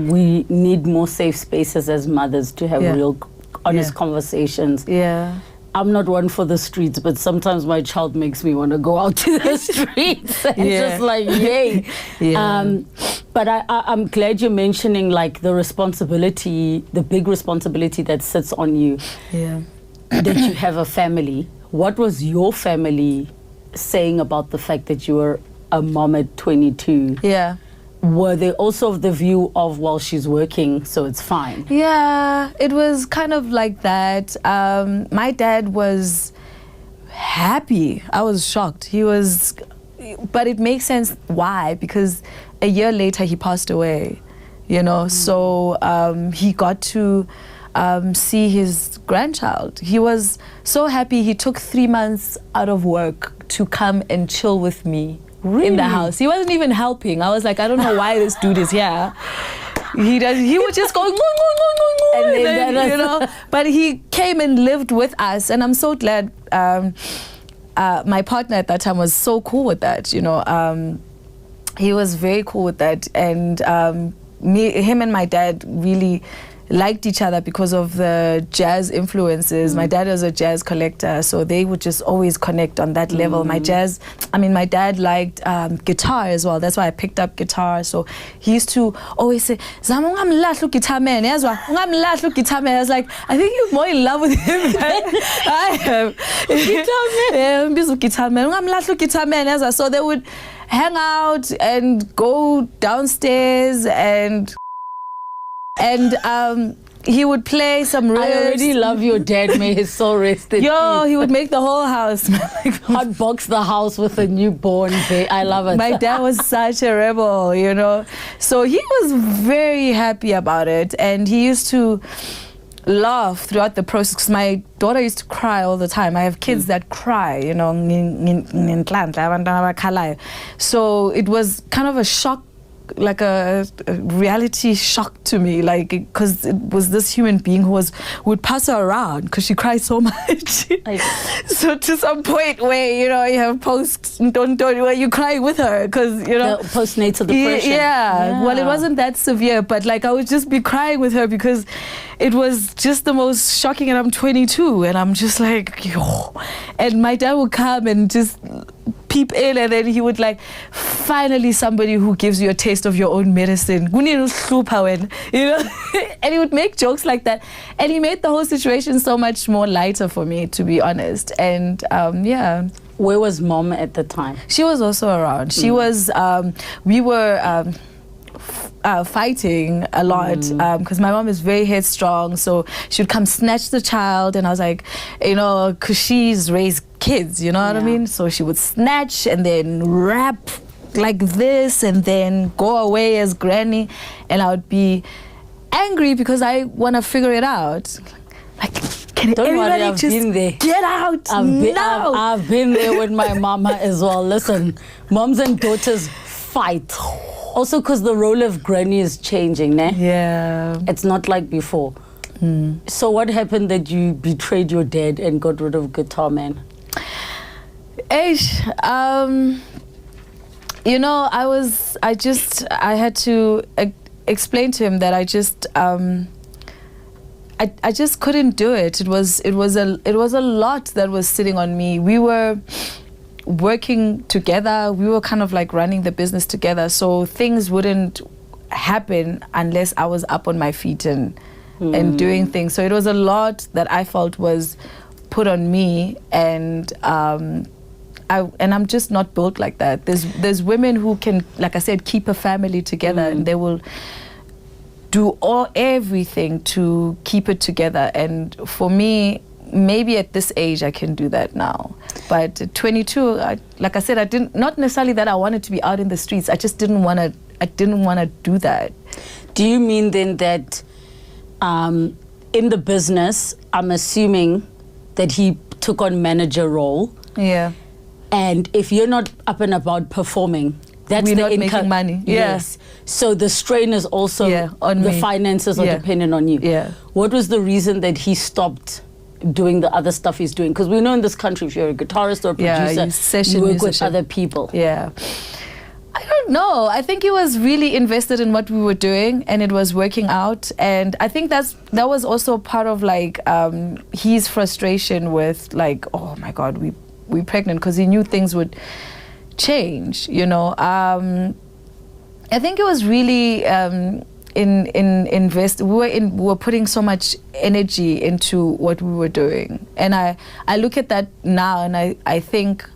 we need more safe spaces as mothers to have real, honest conversations. Yeah. I'm not one for the streets, but sometimes my child makes me want to go out to the streets and just like, yay. But I'm glad you're mentioning like the responsibility, the big responsibility that sits on you, that you have a family. What was your family saying about the fact that you were a mom at 22? Yeah. Were they also of the view of, well, she's working, so it's fine? Yeah, it was kind of like that. My dad was happy. I was shocked. He was, but it makes sense why, because a year later he passed away, you know, so he got to see his grandchild. He was so happy. He took 3 months out of work to come and chill with me. Really? In the house. He wasn't even helping. I was like, I don't know why this dude is here. He would just go, and then, you know, but he came and lived with us, and I'm so glad. My partner at that time was so cool with that, you know. He was very cool with that, and him and my dad really liked each other because of the jazz influences. My dad was a jazz collector, so they would just always connect on that level. My dad liked guitar as well. That's why I picked up guitar. So he used to always say, "Zama, ungamlahla guitar man." Ungamlahla guitar man. I was like, I think you're more in love with him than I am. Guitar man. Ungamlahla guitar man. So they would hang out and go downstairs and he would play some riffs. I already love your dad, may his soul rest in peace. He would make the whole house hotbox the house with a newborn baby. I love it. My dad was such a rebel, you know. So he was very happy about it, and he used to laugh throughout the process, because my daughter used to cry all the time. I have kids that cry, you know. So it was kind of a shock, like a reality shock to me, like, because it was this human being who would pass her around because she cried so much. So to some point where, you know, you have where you cry with her, because, you know, the postnatal depression. Yeah. Well, it wasn't that severe, but like I would just be crying with her because it was just the most shocking. And I'm 22, and I'm just like, yo. And my dad would come and just peep in, and then he would like, finally somebody who gives you a taste of your own medicine, you know. And he would make jokes like that, and he made the whole situation so much more lighter for me, to be honest. And where was mom at the time? She was also around. She was we were fighting a lot, because my mom is very headstrong, so she would come snatch the child, and I was like, you know, because she's raised kids, you know what I mean? So she would snatch and then wrap like this and then go away as granny, and I would be angry because I want to figure it out. Like, can everybody just get out now? I've been there with my mama as well. Listen, moms and daughters fight. Also because the role of granny is changing, ne? Yeah. It's not like before. So what happened that you betrayed your dad and got rid of Guitar Man? You know, I had to explain to him that I just couldn't do it. It was a lot that was sitting on me. We were working together. We were kind of like running the business together, so things wouldn't happen unless I was up on my feet and doing things. So it was a lot that I felt was put on me, and I'm just not built like that. There's women who can, like I said, keep a family together, and they will do everything to keep it together. And for me, maybe at this age I can do that now, but at 22, like I said, I didn't, not necessarily that I wanted to be out in the streets. I just didn't want to do that. Do you mean then that in the business, I'm assuming that he took on manager role? Yeah. And if you're not up and about performing, that's we're the not income. making money. Yes. So the strain is also on the me. finances are dependent on you. Yeah. What was the reason that he stopped doing the other stuff he's doing? Because we know in this country, if you're a guitarist or a producer, you work with other people. Yeah. I don't don't know. I think he was really invested in what we were doing, and it was working out. And I think that was also part of like his frustration with like, oh my God, we're pregnant, because he knew things would change. You know, I think it was really we were putting so much energy into what we were doing, and I look at that now, and I think.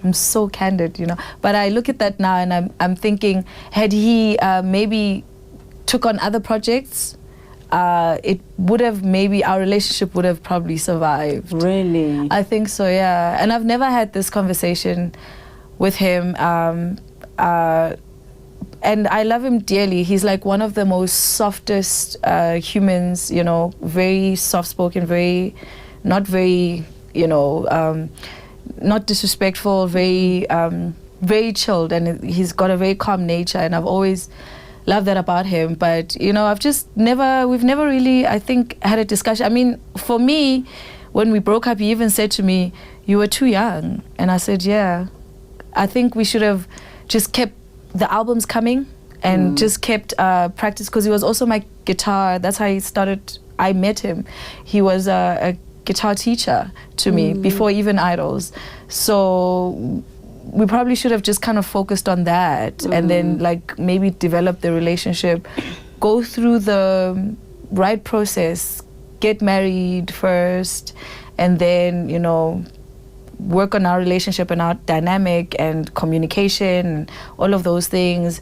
I'm so candid, you know, but I look at that now and I'm thinking, had he maybe took on other projects, it would have, maybe our relationship would have probably survived. Really? I think so, yeah. And I've never had this conversation with him, and I love him dearly. He's like one of the most softest humans, you know, very soft-spoken, not very, you know, not disrespectful, very chilled, and he's got a very calm nature, and I've always loved that about him. But you know, we've never really, I think, had a discussion. I mean, for me, when we broke up, he even said to me, "You were too young," and I said, "Yeah, I think we should have just kept the albums coming and just kept practice," because he was also my guitar. That's how I met him. He was a guitar teacher to me before even Idols. So we probably should have just kind of focused on that, and then like maybe develop the relationship, go through the right process, get married first, and then, you know, work on our relationship and our dynamic and communication and all of those things.